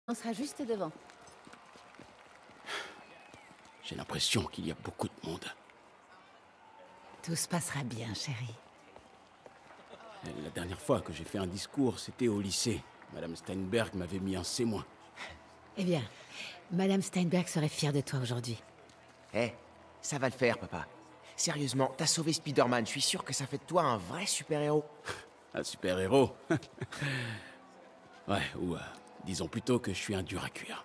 On sera juste devant. J'ai l'impression qu'il y a beaucoup de monde. Tout se passera bien, chérie. La dernière fois que j'ai fait un discours, c'était au lycée. Madame Steinberg m'avait mis un C-. Eh bien, Madame Steinberg serait fière de toi aujourd'hui. Eh, ça va le faire, papa. Sérieusement, t'as sauvé Spider-Man, je suis sûr que ça fait de toi un vrai super-héros. Un super-héros. Ouais, ou disons plutôt que je suis un dur à cuire.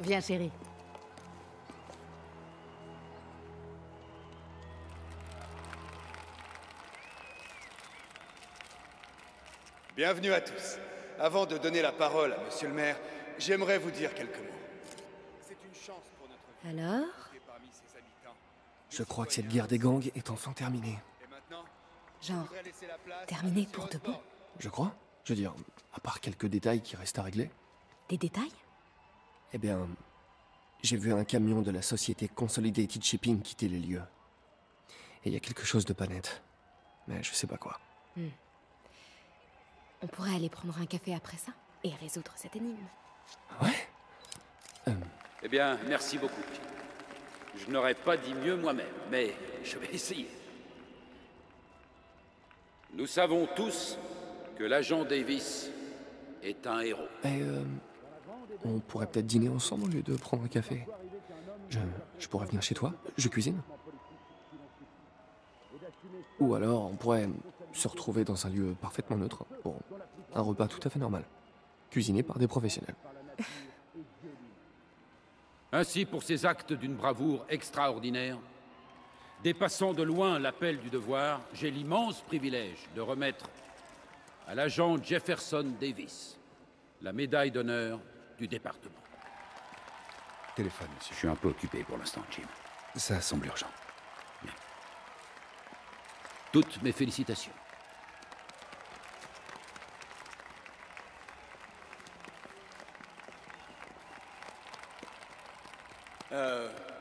Viens, chérie. Bienvenue à tous. Avant de donner la parole à Monsieur le maire, j'aimerais vous dire quelques mots. C'est une chance pour notre ville Alors? de parmi ses habitants. Je crois que cette guerre des gangs est enfin terminée. Et maintenant, Genre, je voudrais laisser la place terminé à Monsieur pour de Osborn. bon? Je crois. Je veux dire, à part quelques détails qui restent à régler. Des détails? Eh bien, j'ai vu un camion de la société Consolidated Shipping quitter les lieux. Et il y a quelque chose de pas net. Mais je sais pas quoi. On pourrait aller prendre un café après ça et résoudre cette énigme. Ouais. Eh bien, merci beaucoup. Je n'aurais pas dit mieux moi-même, mais je vais essayer. Nous savons tous que l'agent Davis est un héros. Et on pourrait peut-être dîner ensemble au lieu de prendre un café. Je pourrais venir chez toi. Je cuisine. Ou alors, on pourrait se retrouver dans un lieu parfaitement neutre pour un repas tout à fait normal. Cuisiné par des professionnels. Ainsi, pour ces actes d'une bravoure extraordinaire, dépassant de loin l'appel du devoir, j'ai l'immense privilège de remettre à l'agent Jefferson Davis la médaille d'honneur du département. Téléphone, Je monsieur. suis un peu occupé pour l'instant, Jim. Ça semble urgent. Toutes mes félicitations.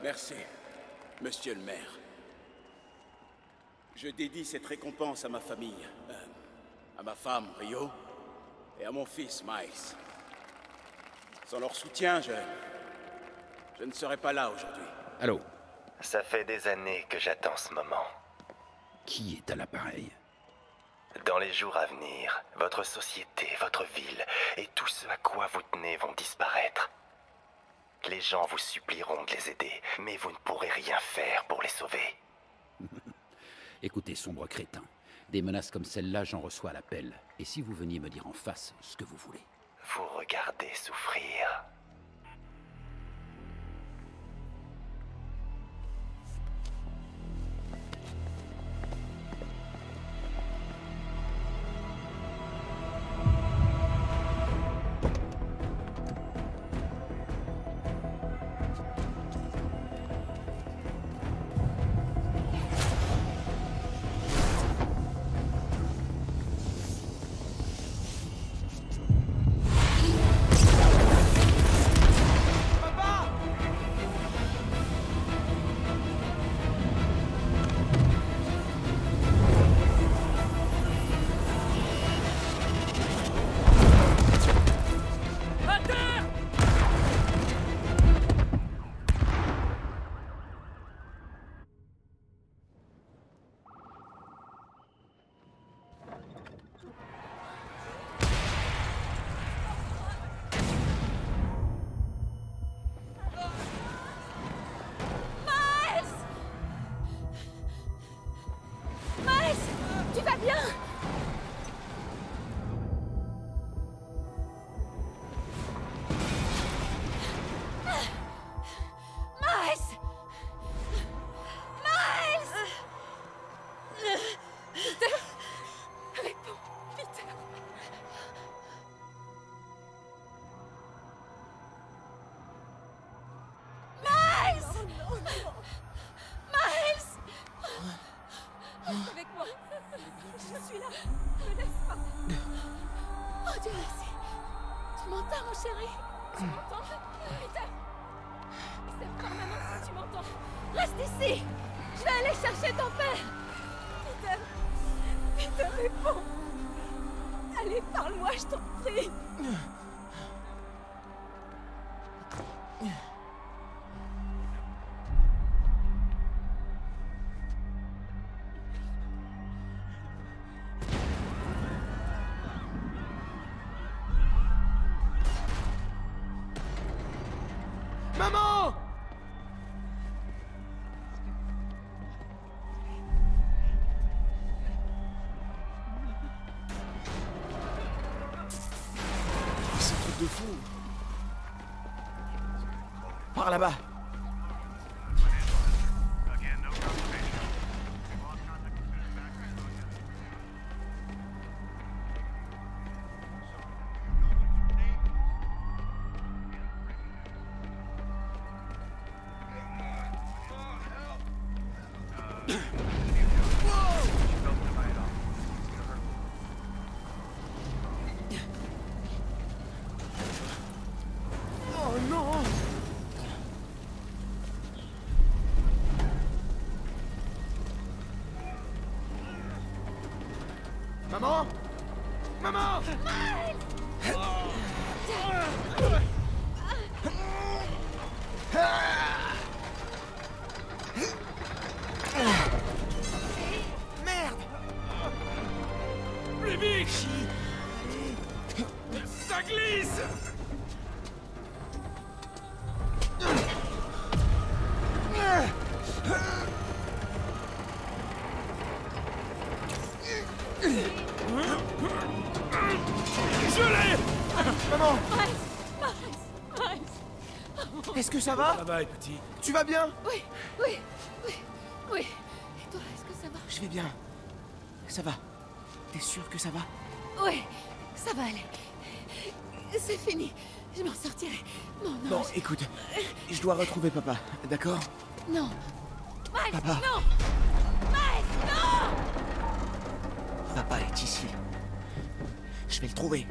Merci, monsieur le maire. Je dédie cette récompense à ma famille, à ma femme, Rio, et à mon fils, Miles. Sans leur soutien, je ne serais pas là aujourd'hui. Allô, Ça fait des années que j'attends ce moment. qui est à l'appareil? Dans les jours à venir, votre société, votre ville et tout ce à quoi vous tenez vont disparaître. Les gens vous supplieront de les aider, mais vous ne pourrez rien faire pour les sauver. Écoutez, sombre crétin, des menaces comme celle-là, j'en reçois à l'appel. Et si vous veniez me dire en face ce que vous voulez? Vous regardez souffrir. Miles! Tu vas bien? Miles! Miles! Peter! Réponds, Peter! Miles! Miles! Reste avec moi. Je suis là. Ne me laisse pas. Oh Dieu merci. Tu m'entends, mon chéri? Tu m'entends? Peter! C'est encore maman si tu m'entends. Reste ici. Je vais aller chercher ton père. Peter! Peter, réponds. Allez, parle-moi, je t'en prie. Maman! C'est un truc de fou. Par là-bas. Oh non! Maman! Maman! Merde! Plus vite! Ça glisse! Je l'ai! Maman! Miles! Est-ce que ça va? Ça va, petit. Tu vas bien? Oui. Et toi, est-ce que ça va? Je vais bien. Ça va. T'es sûr que ça va? Oui, ça va aller. C'est fini. Je m'en sortirai. Non, Bon, écoute, je dois retrouver papa, d'accord? Non. Miles, Papa. non! Miles, non! Papa est ici. Je vais le trouver.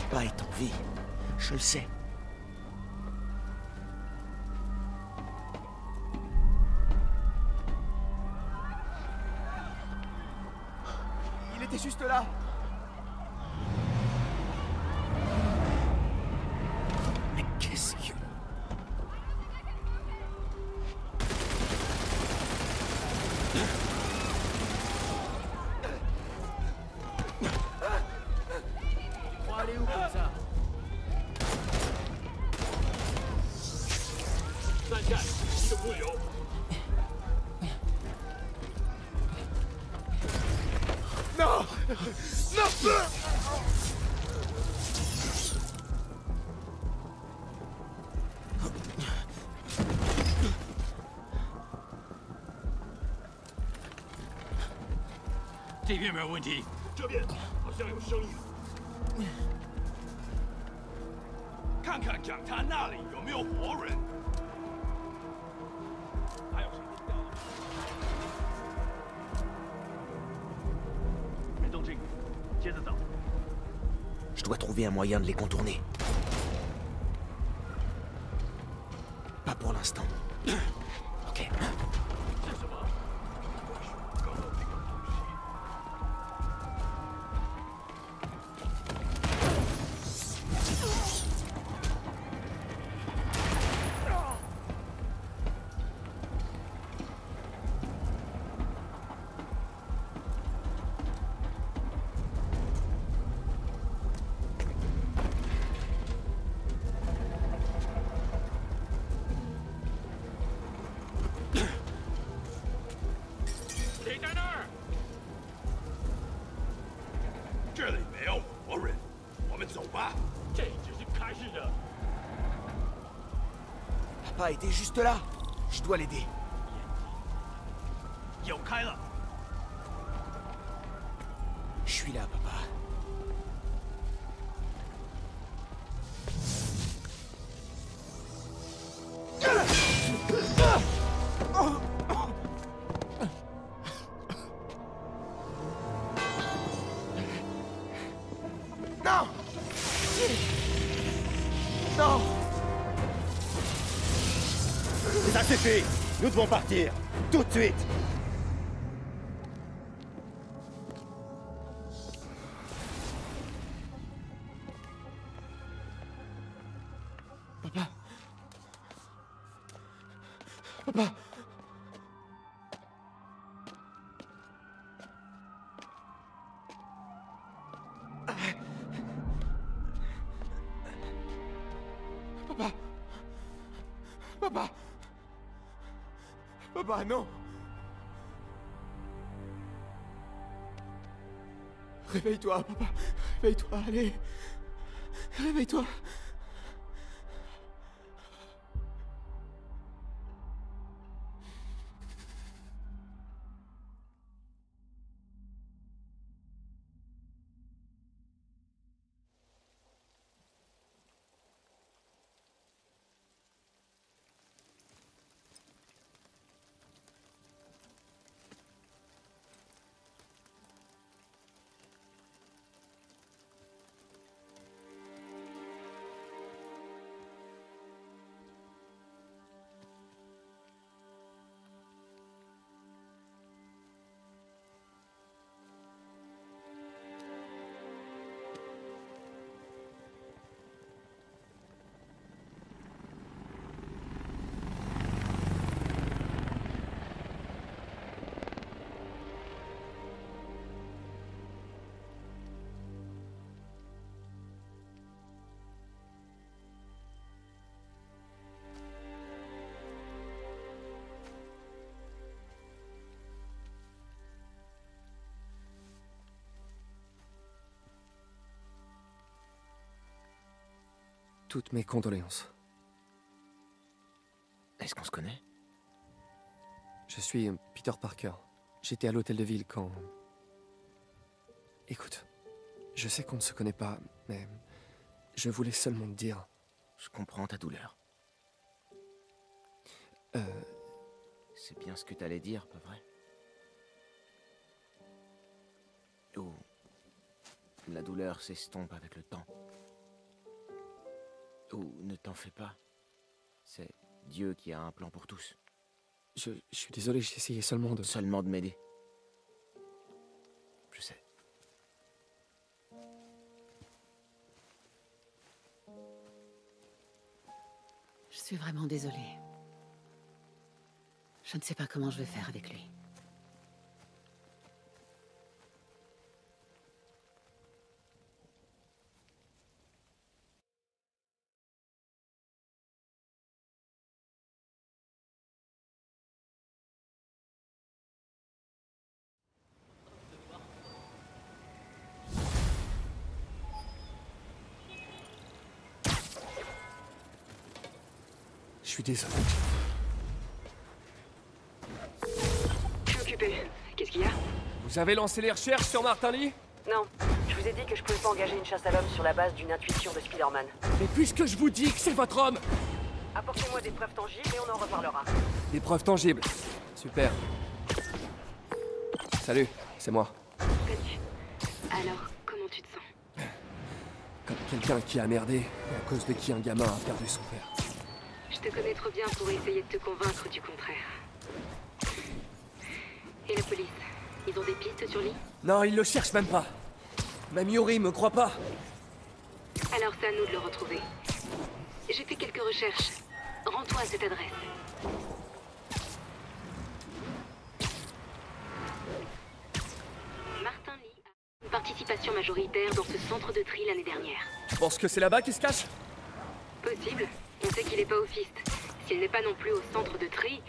Papa est en vie. Je le sais. Il était juste là. Mais qu'est-ce que... Tu crois aller où comme ça? Non! Non! Je dois trouver un moyen de les contourner. Pas pour l'instant. Ok. Papa était juste là. Je dois l'aider. Je suis là, papa. Non! Non! Ça c'est fait! Nous devons partir. Tout de suite. Papa. Papa. Papa. Papa. Papa, non. Réveille-toi, papa. Réveille-toi, allez. Réveille-toi. Toutes mes condoléances. Est-ce qu'on se connaît? Je suis Peter Parker. J'étais à l'hôtel de ville quand... Écoute, je sais qu'on ne se connaît pas, mais je voulais seulement te dire... Je comprends ta douleur. C'est bien ce que t'allais dire, pas vrai? Ou... la douleur s'estompe avec le temps. Ou ne t'en fais pas. C'est Dieu qui a un plan pour tous. Je suis désolé, j'ai essayé seulement de... Seulement de m'aider. Je sais. Je suis vraiment désolée. Je ne sais pas comment je vais faire avec lui. Je suis désolé. Je suis occupé. Qu'est-ce qu'il y a? Vous avez lancé les recherches sur Martin Lee? Non. Je vous ai dit que je pouvais pas engager une chasse à l'homme sur la base d'une intuition de Spider-Man. Mais puisque je vous dis que c'est votre homme! Apportez-moi des preuves tangibles et on en reparlera. Des preuves tangibles. Super. Salut, c'est moi. Salut. Alors, comment tu te sens? Comme quelqu'un qui a merdé, et à cause de qui un gamin a perdu son père. Je te connais trop bien pour essayer de te convaincre du contraire. Et la police? Ils ont des pistes sur lui? Non, ils le cherchent même pas. Même Yuri me croit pas. Alors c'est à nous de le retrouver. J'ai fait quelques recherches. Rends-toi à cette adresse. Martin Lee a une participation majoritaire dans ce centre de tri l'année dernière. Tu penses que c'est là-bas qu'il se cache? Possible. On sait qu'il est pas au Fist. S'il n'est pas non plus au centre de tri,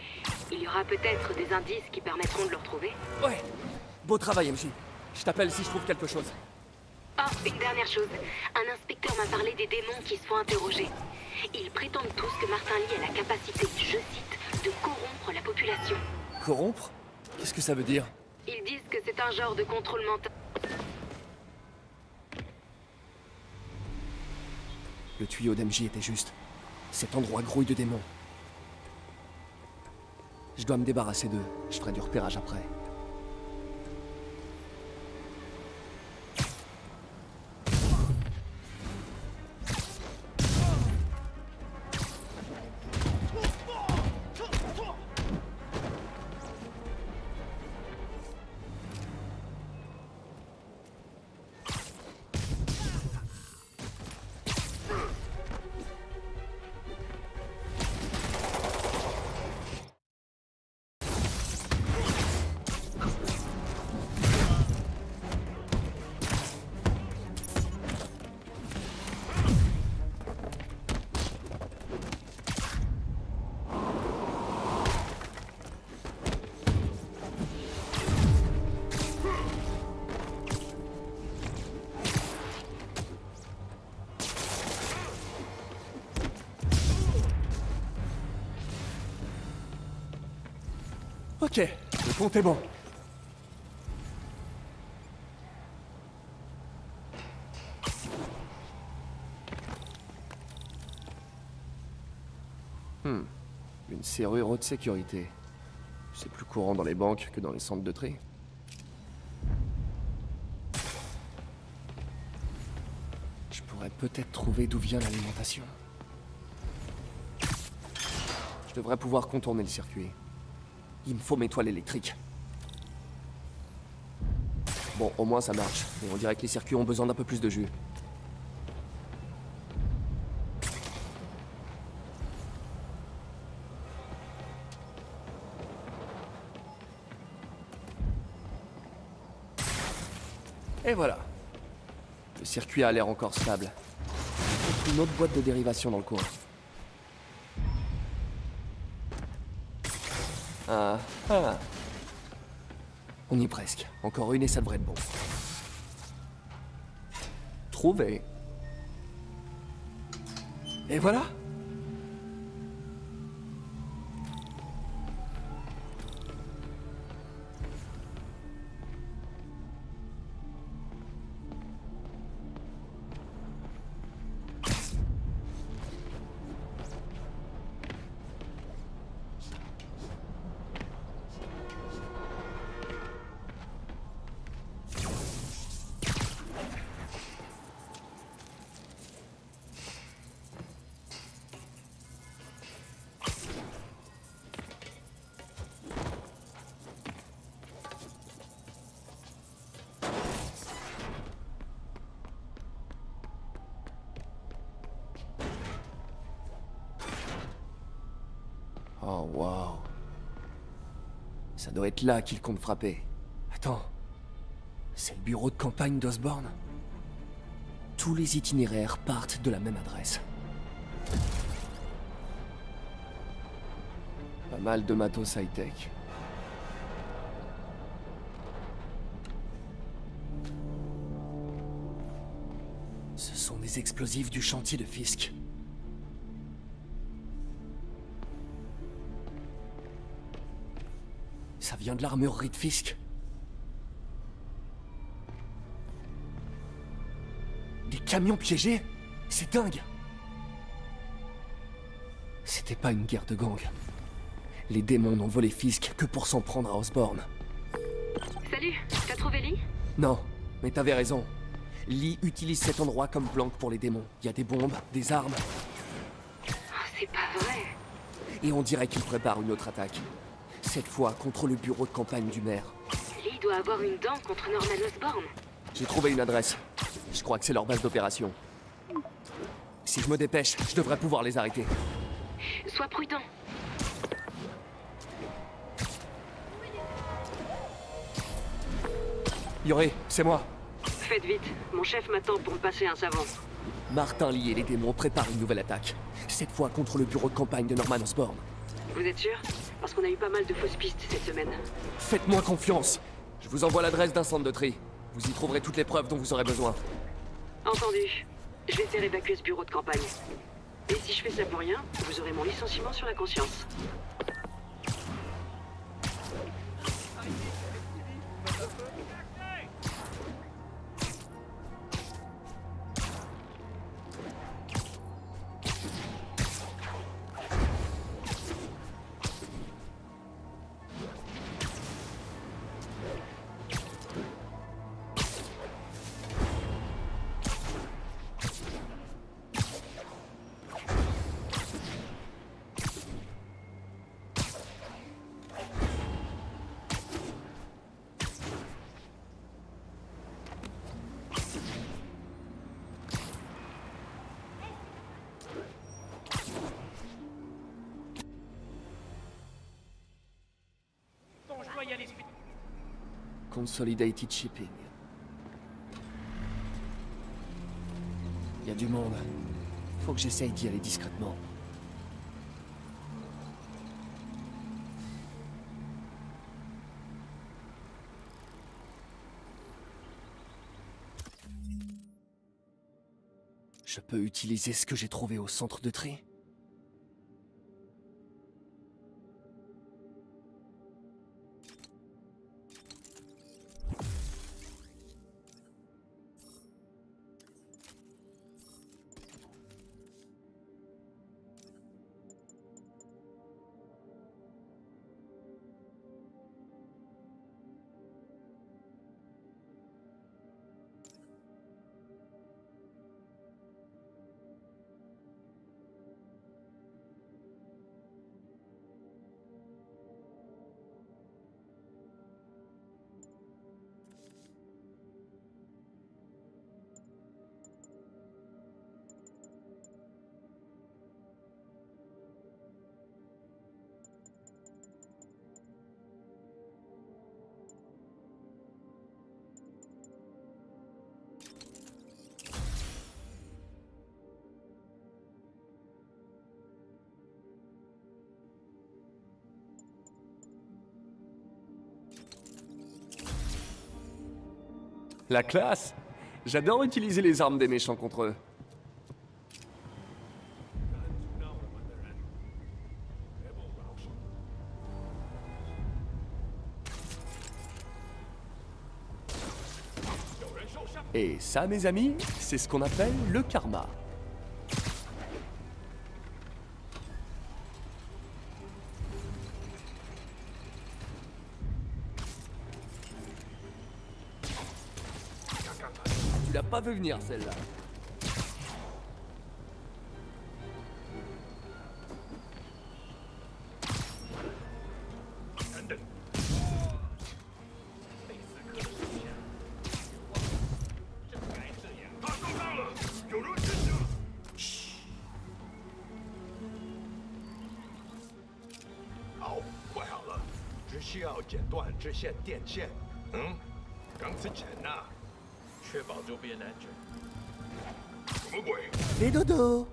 il y aura peut-être des indices qui permettront de le retrouver. Ouais. Beau travail, MJ. Je t'appelle si je trouve quelque chose. Oh, une dernière chose. Un inspecteur m'a parlé des démons qui se font interroger. Ils prétendent tous que Martin Lee a la capacité, je cite, de corrompre la population. Corrompre? Qu'est-ce que ça veut dire? Ils disent que c'est un genre de contrôle mental. Le tuyau d'MJ était juste. Cet endroit grouille de démons. Je dois me débarrasser d'eux. Je ferai du repérage après. Ok, le compte est bon. Une serrure haute sécurité. C'est plus courant dans les banques que dans les centres de tri. Je pourrais peut-être trouver d'où vient l'alimentation. Je devrais pouvoir contourner le circuit. Il me faut mes toiles électriques. Bon, au moins ça marche. Et on dirait que les circuits ont besoin d'un peu plus de jus. Et voilà. Le circuit a l'air encore stable. Peut-être une autre boîte de dérivation dans le coin. Ah. On y est presque. Encore une et ça devrait être bon. Trouvé. Et voilà. Oh, waouh. Ça doit être là qu'il compte frapper. Attends. C'est le bureau de campagne d'Osborn. Tous les itinéraires partent de la même adresse. Pas mal de matos high-tech. Ce sont des explosifs du chantier de Fisk. Ça vient de l'armurerie de Fisk. Des camions piégés? C'est dingue! C'était pas une guerre de gang. Les démons n'ont volé Fisk que pour s'en prendre à Osborn. Salut, t'as trouvé Lee? Non, mais t'avais raison. Lee utilise cet endroit comme planque pour les démons. Il y a des bombes, des armes. Oh, c'est pas vrai. Et on dirait qu'il prépare une autre attaque. Cette fois contre le bureau de campagne du maire. Lee doit avoir une dent contre Norman Osborn. J'ai trouvé une adresse. Je crois que c'est leur base d'opération. Si je me dépêche, je devrais pouvoir les arrêter. Sois prudent. Yori, c'est moi. Faites vite, mon chef m'attend pour me passer un savon. Martin Lee et les démons préparent une nouvelle attaque. Cette fois contre le bureau de campagne de Norman Osborn. Vous êtes sûr? Parce qu'on a eu pas mal de fausses pistes cette semaine. Faites-moi confiance. Je vous envoie l'adresse d'un centre de tri. Vous y trouverez toutes les preuves dont vous aurez besoin. Entendu. Je vais essayer d'évacuer ce bureau de campagne. Et si je fais ça pour rien, vous aurez mon licenciement sur la conscience. Consolidated Shipping. Il y a du monde. Faut que j'essaye d'y aller discrètement. Je peux utiliser ce que j'ai trouvé au centre de tri? La classe! J'adore utiliser les armes des méchants contre eux. Et ça, mes amis, c'est ce qu'on appelle le karma. Tu l'as pas vu venir, celle-là. Les dodos.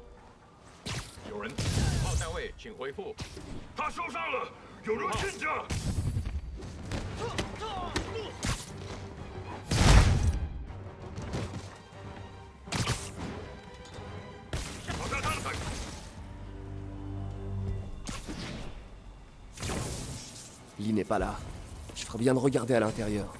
Lee n'est pas là. Je ferais bien de regarder à l'intérieur.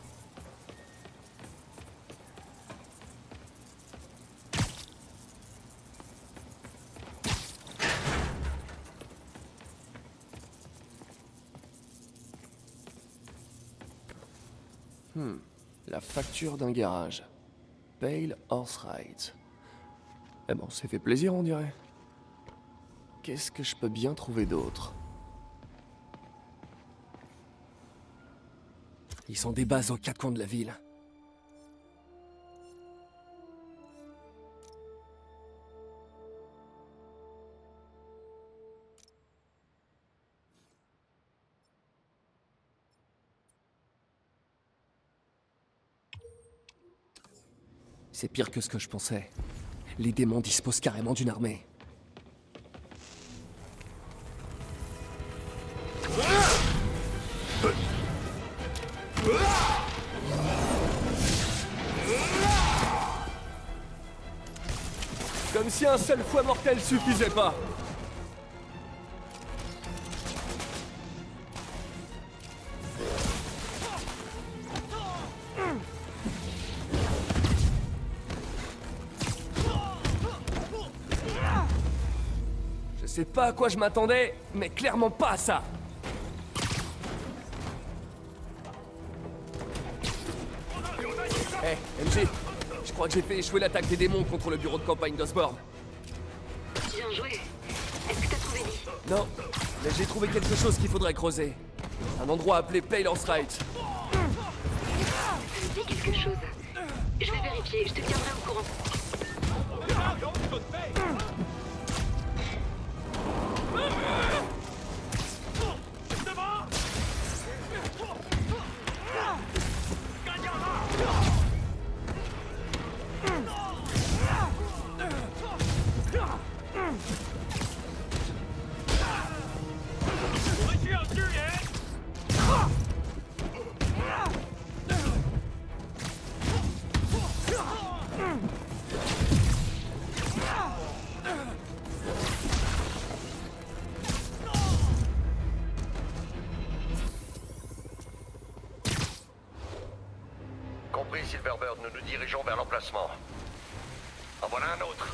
La facture d'un garage. Pale Horse Rides. Eh ben, on s'est fait plaisir, on dirait. Qu'est-ce que je peux bien trouver d'autre? Ils sont des bases aux quatre coins de la ville. C'est pire que ce que je pensais. Les démons disposent carrément d'une armée. Comme si un seul fouet mortel suffisait pas. Je sais pas à quoi je m'attendais, mais clairement pas à ça. Hey, MJ, je crois que j'ai fait échouer l'attaque des démons contre le bureau de campagne d'Osborn. Bien joué. Est-ce que t'as trouvé Lee? Non, mais j'ai trouvé quelque chose qu'il faudrait creuser. Un endroit appelé Pale Horse Rides. Ça me dit quelque chose. Je vais vérifier, je te tiendrai au courant. Compris, Silverbird, nous nous dirigeons vers l'emplacement. En voilà un autre.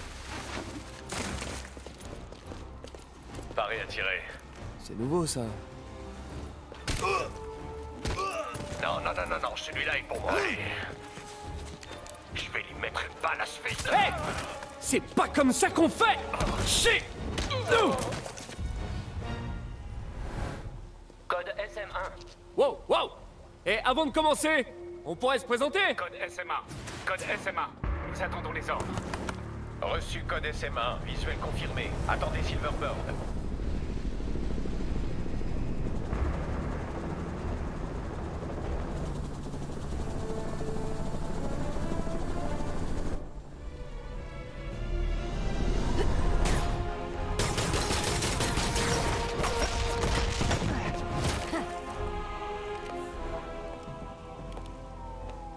Paré à tirer. C'est nouveau, ça. Non, celui-là est pour moi. Allez. Je vais lui mettre une balle à ce fils de... Hey! C'est pas comme ça qu'on fait! Chier! Code SM1. Wow, wow! Et avant de commencer, on pourrait se présenter? Code SMA. Code SMA. Nous attendons les ordres. Reçu code SMA. Visuel confirmé. Attendez Silverbird.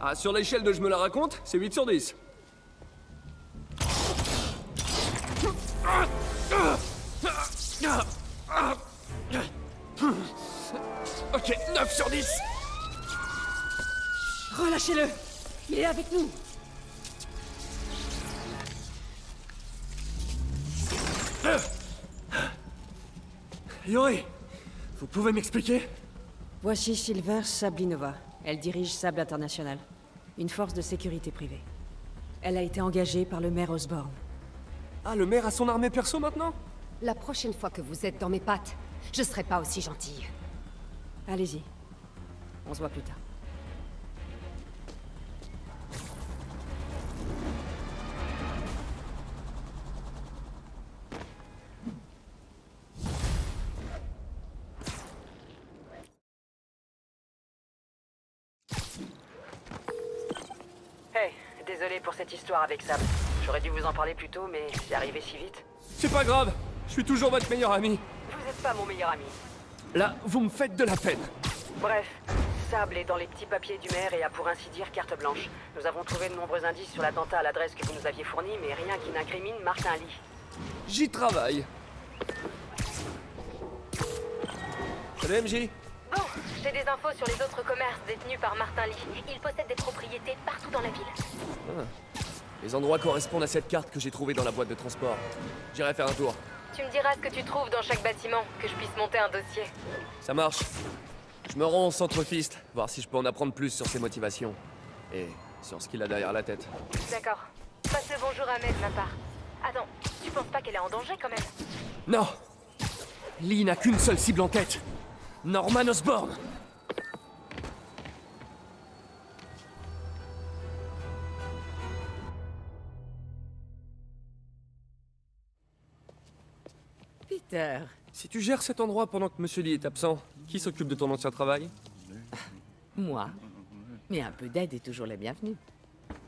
Ah, sur l'échelle de je me la raconte, c'est 8 sur 10. Ok, 9 sur 10. Relâchez-le. Il est avec nous. Yuri, vous pouvez m'expliquer? Voici Silver Sablinova. Elle dirige Sable International, une force de sécurité privée. Elle a été engagée par le maire Osborn. Ah, le maire a son armée perso maintenant? La prochaine fois que vous êtes dans mes pattes, je serai pas aussi gentille. Allez-y. On se voit plus tard. Hey, désolé pour cette histoire avec Sable. J'aurais dû vous en parler plus tôt, mais c'est arrivé si vite. C'est pas grave, je suis toujours votre meilleur ami. Vous êtes pas mon meilleur ami. Là, vous me faites de la peine. Bref, Sable est dans les petits papiers du maire et a pour ainsi dire carte blanche. Nous avons trouvé de nombreux indices sur l'attentat à l'adresse que vous nous aviez fournie, mais rien qui n'incrimine Martin Lee. J'y travaille. Salut MJ. Bon, j'ai des infos sur les autres commerces détenus par Martin Lee. Il possède des propriétés partout dans la ville. Ah. Les endroits correspondent à cette carte que j'ai trouvée dans la boîte de transport. J'irai faire un tour. Tu me diras ce que tu trouves dans chaque bâtiment, que je puisse monter un dossier. Ça marche. Je me rends au centre Fist, voir si je peux en apprendre plus sur ses motivations. Et sur ce qu'il a derrière la tête. D'accord. Passe le bonjour à Mel de ma part. Attends, tu penses pas qu'elle est en danger quand même? Non! Lee n'a qu'une seule cible en tête. Norman Osborn. Peter. Si tu gères cet endroit pendant que Monsieur Lee est absent, qui s'occupe de ton ancien travail? Moi. Mais un peu d'aide est toujours la bienvenue.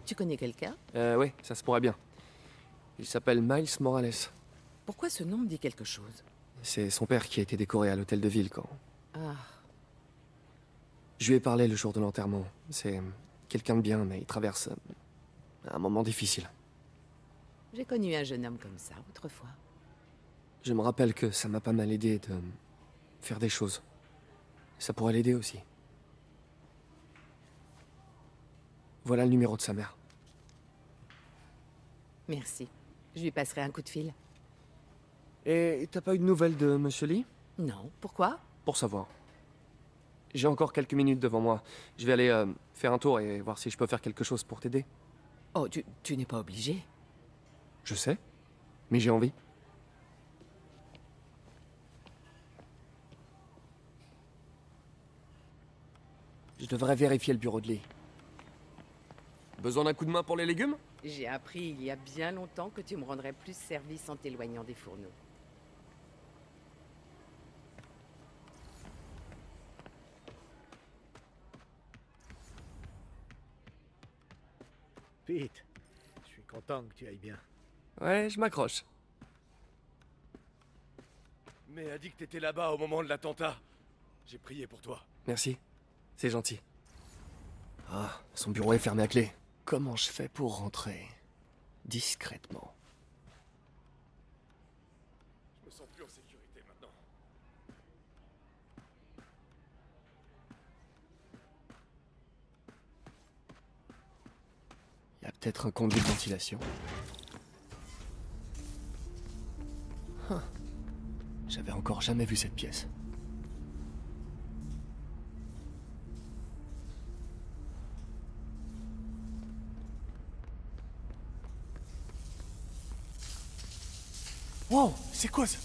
Tu connais quelqu'un? Oui, ça se pourrait bien. Il s'appelle Miles Morales. Pourquoi ce nom me dit quelque chose? C'est son père qui a été décoré à l'hôtel de ville quand... Ah. Je lui ai parlé le jour de l'enterrement. C'est quelqu'un de bien, mais il traverse un moment difficile. J'ai connu un jeune homme comme ça autrefois. Je me rappelle que ça m'a pas mal aidé de faire des choses. Ça pourrait l'aider aussi. Voilà le numéro de sa mère. Merci. Je lui passerai un coup de fil. Et t'as pas eu de nouvelles de Monsieur Lee? Non. Pourquoi? Pour savoir. J'ai encore quelques minutes devant moi. Je vais aller faire un tour et voir si je peux faire quelque chose pour t'aider. Oh, tu n'es pas obligé. Je sais, mais j'ai envie. Je devrais vérifier le bureau de Lee. Besoin d'un coup de main pour les légumes? J'ai appris il y a bien longtemps que tu me rendrais plus service en t'éloignant des fourneaux. Pete, je suis content que tu ailles bien. Ouais, je m'accroche. Mais a dit que t'étais là-bas au moment de l'attentat. J'ai prié pour toi. Merci, c'est gentil. Ah, son bureau est fermé à clé. Comment je fais pour rentrer discrètement? Je me sens plus en sécurité maintenant. Il y a peut-être un conduit de ventilation. Huh. J'avais encore jamais vu cette pièce. Wow, c'est quoi ça?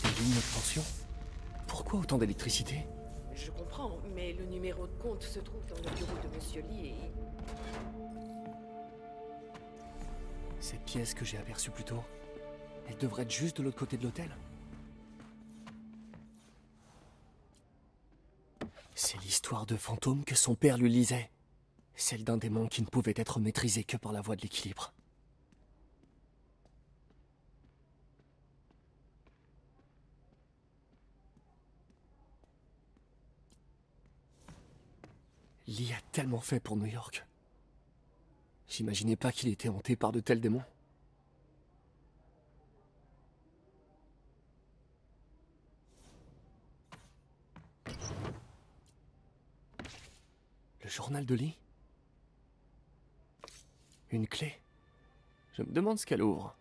Des lignes de tension? Pourquoi autant d'électricité? Je comprends, mais le numéro de compte se trouve dans le bureau de Monsieur Lee et... Cette pièce que j'ai aperçue plus tôt, elle devrait être juste de l'autre côté de l'hôtel. C'est l'histoire de fantôme que son père lui lisait. Celle d'un démon qui ne pouvait être maîtrisé que par la voie de l'équilibre. Lee a tellement fait pour New York. J'imaginais pas qu'il était hanté par de tels démons. Le journal de Lee? Une clé? Je me demande ce qu'elle ouvre.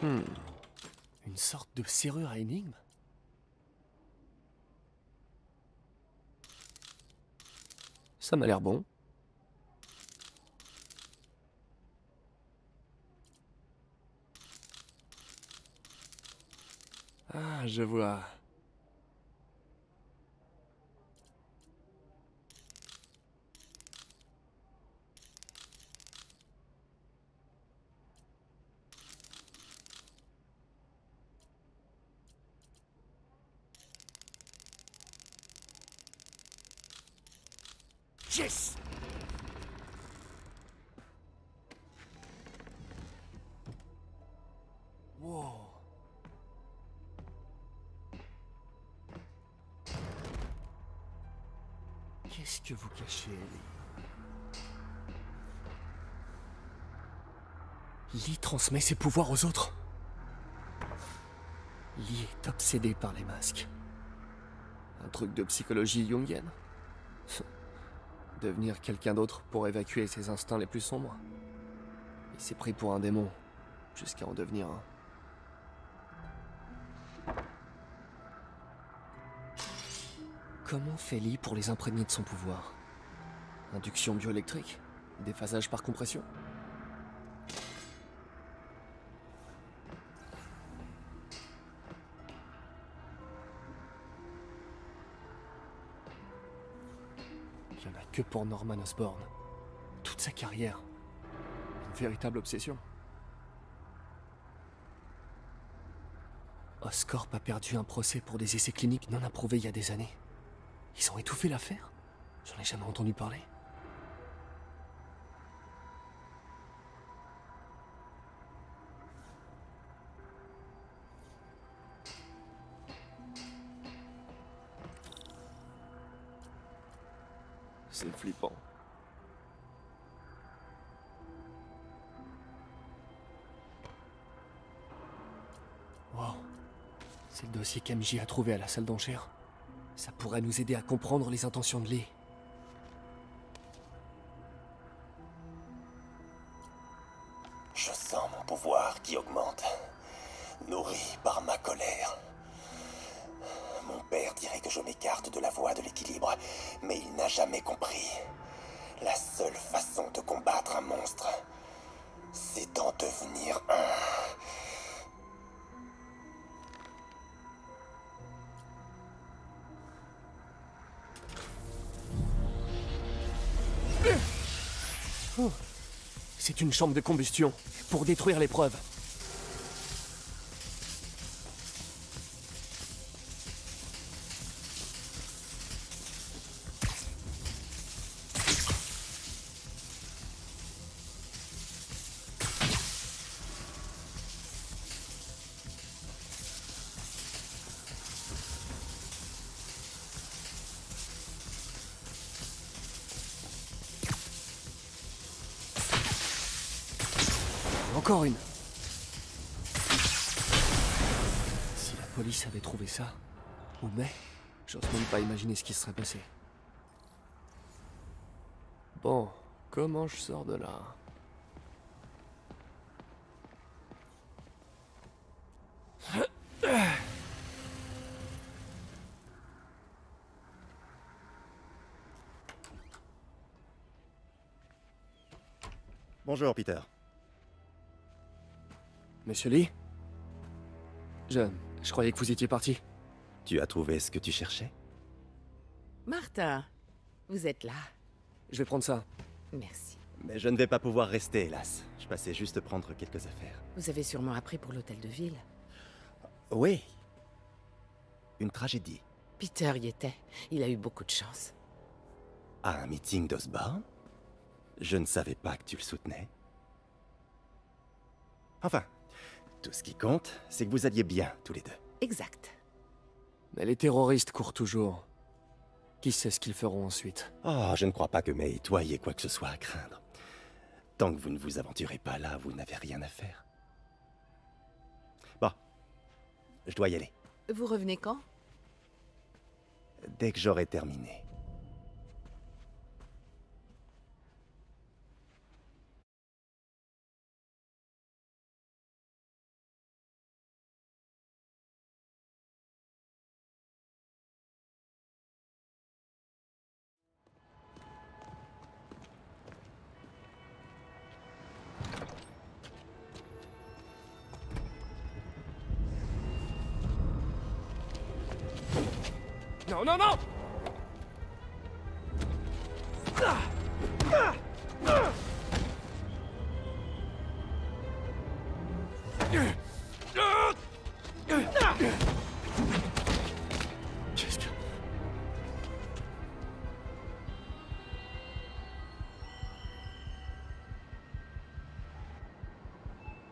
Une sorte de serrure à énigme? Ça m'a l'air bon. Ah, je vois. Yes! Wow. Qu'est-ce que vous cachez, Lee? Lee transmet ses pouvoirs aux autres. Lee est obsédé par les masques. Un truc de psychologie jungienne. Devenir quelqu'un d'autre pour évacuer ses instincts les plus sombres. Il s'est pris pour un démon, jusqu'à en devenir un. Comment fait Lee pour les imprégner de son pouvoir? Induction bioélectrique? Déphasage par compression? Il n'y en a que pour Norman Osborn. Toute sa carrière. Une véritable obsession. Oscorp a perdu un procès pour des essais cliniques non approuvés il y a des années. Ils ont étouffé l'affaire? J'en ai jamais entendu parler. C'est flippant. Wow. C'est le dossier qu'MJ a trouvé à la salle d'enchères. Ça pourrait nous aider à comprendre les intentions de Lee. Je sens mon pouvoir qui augmente, nourri par ma colère. Mon père dirait que je m'écarte de la voie de l'équilibre, mais il n'a jamais compris. La seule façon de combattre un monstre, c'est d'en devenir un. Oh. C'est une chambre de combustion, pour détruire les preuves. Encore une. Si la police avait trouvé ça, ou mais, j'ose même pas imaginer ce qui se serait passé. Bon, comment je sors de là? Bonjour, Peter. Monsieur Lee? Je croyais que vous étiez parti. Tu as trouvé ce que tu cherchais? Martha, vous êtes là. Je vais prendre ça. Merci. Mais je ne vais pas pouvoir rester, hélas. Je passais juste prendre quelques affaires. Vous avez sûrement appris pour l'hôtel de ville. Oui. Une tragédie. Peter y était. Il a eu beaucoup de chance. À un meeting d'Osborn? Je ne savais pas que tu le soutenais. Enfin, tout ce qui compte, c'est que vous alliez bien, tous les deux. Exact. Mais les terroristes courent toujours. Qui sait ce qu'ils feront ensuite? Oh, je ne crois pas que May et toi ayez quoi que ce soit à craindre. Tant que vous ne vous aventurez pas là, vous n'avez rien à faire. Bon, je dois y aller. Vous revenez quand? Dès que j'aurai terminé. Non, non, non!